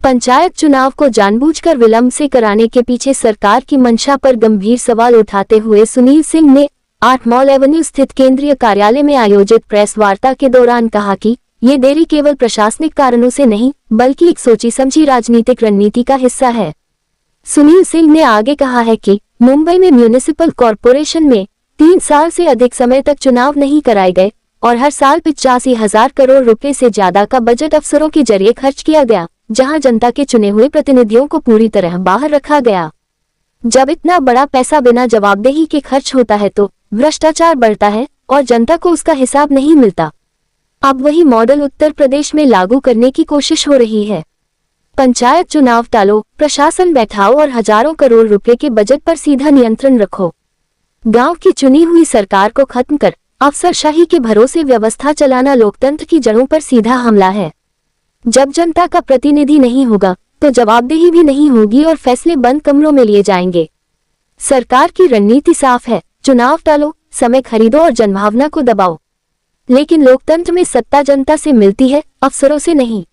पंचायत चुनाव को जानबूझकर विलंब से कराने के पीछे सरकार की मंशा पर गंभीर सवाल उठाते हुए सुनील सिंह ने 8 मॉल एवेन्यू स्थित केंद्रीय कार्यालय में आयोजित प्रेस वार्ता के दौरान कहा कि ये देरी केवल प्रशासनिक कारणों से नहीं बल्कि एक सोची समझी राजनीतिक रणनीति का हिस्सा है। सुनील सिंह ने आगे कहा है कि मुंबई में म्यूनिसिपल कॉरपोरेशन में 3 साल से अधिक समय तक चुनाव नहीं कराए गए और हर साल 85,000 करोड़ रुपए से ज्यादा का बजट अफसरों के जरिए खर्च किया गया, जहां जनता के चुने हुए प्रतिनिधियों को पूरी तरह बाहर रखा गया। जब इतना बड़ा पैसा बिना जवाबदेही के खर्च होता है तो भ्रष्टाचार बढ़ता है और जनता को उसका हिसाब नहीं मिलता। अब वही मॉडल उत्तर प्रदेश में लागू करने की कोशिश हो रही है। पंचायत चुनाव टालो, प्रशासन बैठाओ और हजारों करोड़ रुपए के बजट पर सीधा नियंत्रण रखो। गांव की चुनी हुई सरकार को खत्म कर अफसरशाही के भरोसे व्यवस्था चलाना लोकतंत्र की जड़ों पर सीधा हमला है। जब जनता का प्रतिनिधि नहीं होगा तो जवाबदेही भी नहीं होगी और फैसले बंद कमरों में लिए जाएंगे। सरकार की रणनीति साफ है, चुनाव टालो, समय खरीदो और जनभावना को दबाओ। लेकिन लोकतंत्र में सत्ता जनता से मिलती है, अफसरों से नहीं।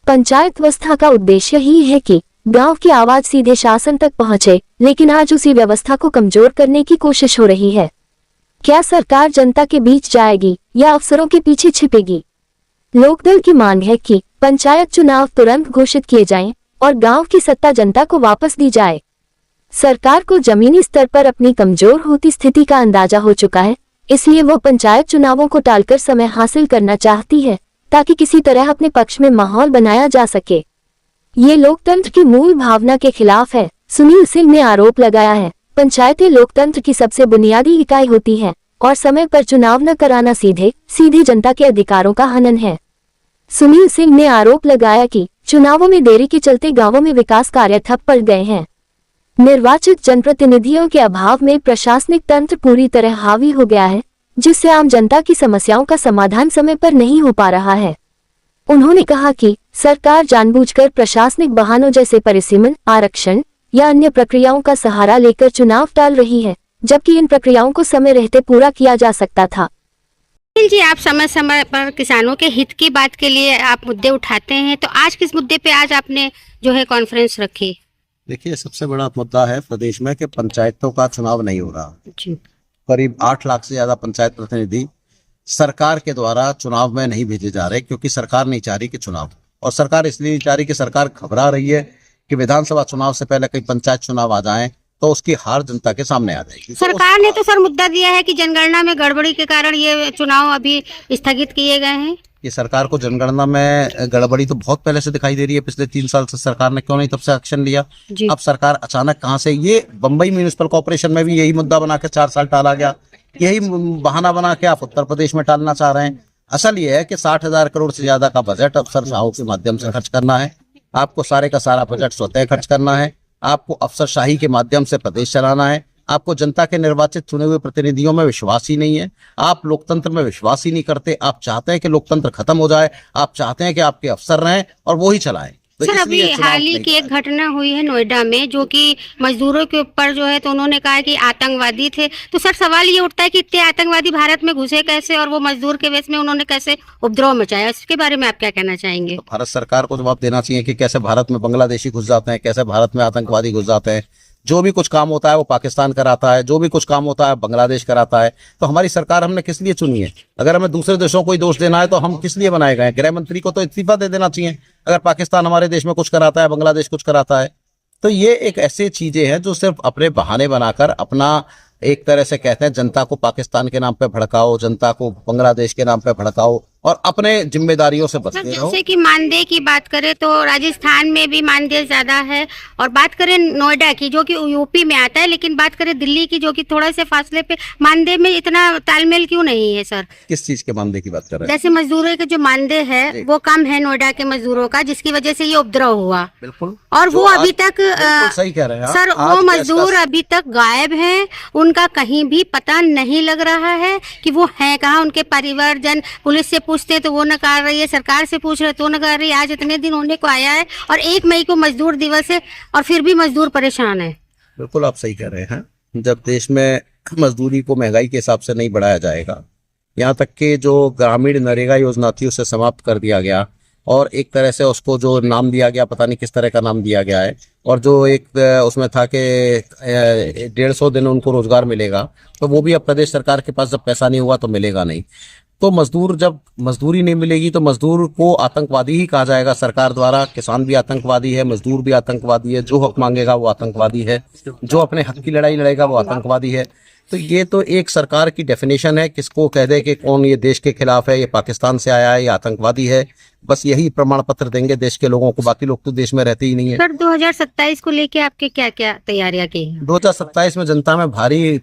पंचायत व्यवस्था का उद्देश्य ही है कि गांव की आवाज सीधे शासन तक पहुंचे, लेकिन आज उसी व्यवस्था को कमजोर करने की कोशिश हो रही है। क्या सरकार जनता के बीच जाएगी या अफसरों के पीछे छिपेगी? लोकदल की मांग है कि पंचायत चुनाव तुरंत घोषित किए जाएं और गांव की सत्ता जनता को वापस दी जाए। सरकार को जमीनी स्तर पर अपनी कमजोर होती स्थिति का अंदाजा हो चुका है, इसलिए वो पंचायत चुनावों को टालकर समय हासिल करना चाहती है ताकि किसी तरह अपने पक्ष में माहौल बनाया जा सके। ये लोकतंत्र की मूल भावना के खिलाफ है। सुनील सिंह ने आरोप लगाया है, पंचायतें लोकतंत्र की सबसे बुनियादी इकाई होती है और समय पर चुनाव न कराना सीधे जनता के अधिकारों का हनन है। सुनील सिंह ने आरोप लगाया कि चुनावों में देरी के चलते गांवों में विकास कार्य ठप पड़ गए हैं। निर्वाचित जनप्रतिनिधियों के अभाव में प्रशासनिक तंत्र पूरी तरह हावी हो गया है, जिससे आम जनता की समस्याओं का समाधान समय पर नहीं हो पा रहा है। उन्होंने कहा कि सरकार जानबूझकर प्रशासनिक बहानों जैसे परिसीमन, आरक्षण या अन्य प्रक्रियाओं का सहारा लेकर चुनाव टाल रही है, जबकि इन प्रक्रियाओं को समय रहते पूरा किया जा सकता था। जी, आप समय समय पर किसानों के हित की बात के लिए आप मुद्दे उठाते हैं, तो आज किस मुद्दे पे आज आपने जो है कॉन्फ्रेंस रखी? देखिए, सबसे बड़ा मुद्दा है प्रदेश में कि पंचायतों का चुनाव नहीं हो रहा। करीब 8 लाख से ज्यादा पंचायत प्रतिनिधि सरकार के द्वारा चुनाव में नहीं भेजे जा रहे, क्योंकि सरकार नहीं चाह रही कि चुनाव, और सरकार इसलिए नहीं चाह रही कि सरकार घबरा रही है कि विधानसभा चुनाव से पहले कहीं पंचायत चुनाव आ जाएं तो उसकी हार जनता के सामने आ जाएगी। सरकार ने तो सर मुद्दा दिया है कि जनगणना में गड़बड़ी के कारण ये चुनाव अभी स्थगित किए गए हैं। ये सरकार को जनगणना में गड़बड़ी तो बहुत पहले से दिखाई दे रही है। पिछले 3 साल से सरकार ने क्यों नहीं तब से एक्शन लिया? अब सरकार अचानक कहां से? ये बम्बई म्यूनिसिपल कॉर्पोरेशन में भी यही मुद्दा बना के 4 साल टाला गया। यही बहाना बना के आप उत्तर प्रदेश में टालना चाह रहे हैं। असल ये है कि 60,000 करोड़ से ज्यादा का बजट अफसरशाहों के माध्यम से खर्च करना है। आपको सारे का सारा बजट स्वतः खर्च करना है। आपको अफसरशाही के माध्यम से प्रदेश चलाना है। आपको जनता के निर्वाचित चुने हुए प्रतिनिधियों में विश्वास ही नहीं है। आप लोकतंत्र में विश्वास ही नहीं करते। आप चाहते हैं कि लोकतंत्र खत्म हो जाए। आप चाहते हैं कि आपके अफसर रहें और वो ही चलाएं। तो सर, अभी हाल ही की एक घटना हुई है नोएडा में, जो कि मजदूरों के ऊपर जो है, तो उन्होंने कहा कि आतंकवादी थे। तो सर, सवाल ये उठता है कि इतने आतंकवादी भारत में घुसे कैसे और वो मजदूर के वेश में उन्होंने कैसे उपद्रव मचाया? इसके बारे में आप क्या कहना चाहेंगे? तो भारत सरकार को जवाब देना चाहिए कि कैसे भारत में बांग्लादेशी घुस जाते हैं, कैसे भारत में आतंकवादी घुस जाते हैं। जो भी कुछ काम होता है वो पाकिस्तान कराता है, जो भी कुछ काम होता है बांग्लादेश कराता है। तो हमारी सरकार हमने किस लिए चुनी है? अगर हमें दूसरे देशों को ही दोष देना है तो हम किस लिए बनाए गए? गृह मंत्री को तो इस्तीफा दे देना चाहिए अगर पाकिस्तान हमारे देश में कुछ कराता है, बांग्लादेश कुछ कराता है। तो ये एक ऐसी चीजें हैं जो सिर्फ अपने बहाने बनाकर अपना, एक तरह से कहते हैं, जनता को पाकिस्तान के नाम पे भड़काओ, जनता को बांग्लादेश के नाम पे भड़काओ और अपने जिम्मेदारियों से बचते रहो। जैसे कि मानदेय की बात करें तो राजस्थान में भी मानदेय ज्यादा है, और बात करें नोएडा की जो कि यूपी में आता है, लेकिन बात करें दिल्ली की जो कि थोड़ा से फासले पे, मानदेय में इतना तालमेल क्यों नहीं है सर? किस चीज के मानदेय की बात कर रहे हैं? जैसे मजदूरों के जो मानदेय है वो कम है नोएडा के मजदूरों का, जिसकी वजह से ये उपद्रव हुआ। बिल्कुल। और वो अभी तक सही कह रहे हैं सर, वो मजदूर अभी तक गायब हैं। उनका कहीं भी पता नहीं लग रहा है कि वो है कहाँ। उनके परिवारजन पुलिस से पूछते तो वो नकार रही है, सरकार से पूछ रहे तो नकार रही है। आज इतने दिन होने को आया है और 1 मई को मजदूर दिवस है और फिर भी मजदूर परेशान है। बिल्कुल आप सही कह रहे हैं। जब देश में मजदूरी को महंगाई के हिसाब से नहीं बढ़ाया जाएगा, यहाँ तक कि जो ग्रामीण नरेगा योजना थी उसे समाप्त कर दिया गया, और एक तरह से उसको जो नाम दिया गया, पता नहीं किस तरह का नाम दिया गया है, और जो एक उसमें था कि 150 दिन उनको रोजगार मिलेगा, तो वो भी अब प्रदेश सरकार के पास जब पैसा नहीं हुआ तो मिलेगा नहीं। तो मजदूर, जब मजदूरी नहीं मिलेगी तो मजदूर को आतंकवादी ही कहा जाएगा सरकार द्वारा। किसान भी आतंकवादी है, मजदूर भी आतंकवादी है, जो हक मांगेगा वो आतंकवादी है, जो अपने हक की लड़ाई लड़ेगा वो आतंकवादी है। तो ये तो एक सरकार की डेफिनेशन है, किसको कह दे कि कौन ये देश के खिलाफ है, ये पाकिस्तान से आया है, ये आतंकवादी है, बस यही प्रमाण पत्र देंगे देश के लोगों को, बाकी लोग तो देश में रहते ही नहीं है। सर 2027 को लेके आपके क्या क्या तैयारियां की हैं? 2027 में जनता में भारी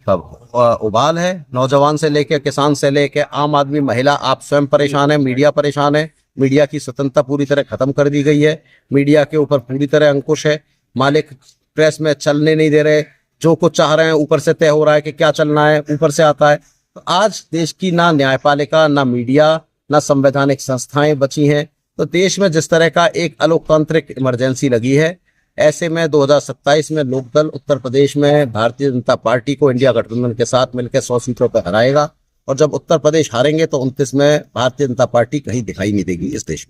उबाल है, नौजवान से लेके, किसान से लेके, आम आदमी, महिला, आप स्वयं परेशान है, मीडिया परेशान है। मीडिया की स्वतंत्रता पूरी तरह खत्म कर दी गई है, मीडिया के ऊपर पूरी तरह अंकुश है, मालिक प्रेस में चलने नहीं दे रहे, जो कुछ चाह रहे हैं ऊपर से तय हो रहा है कि क्या चलना है, ऊपर से आता है। तो आज देश की ना न्यायपालिका, ना मीडिया, ना संवैधानिक संस्थाएं बची हैं। तो देश में जिस तरह का एक अलोकतांत्रिक इमरजेंसी लगी है, ऐसे में 2027 में लोकदल उत्तर प्रदेश में भारतीय जनता पार्टी को इंडिया गठबंधन के साथ मिलकर 100 सीटों पर हराएगा, और जब उत्तर प्रदेश हारेंगे तो 29 में भारतीय जनता पार्टी कहीं दिखाई नहीं देगी इस देश में।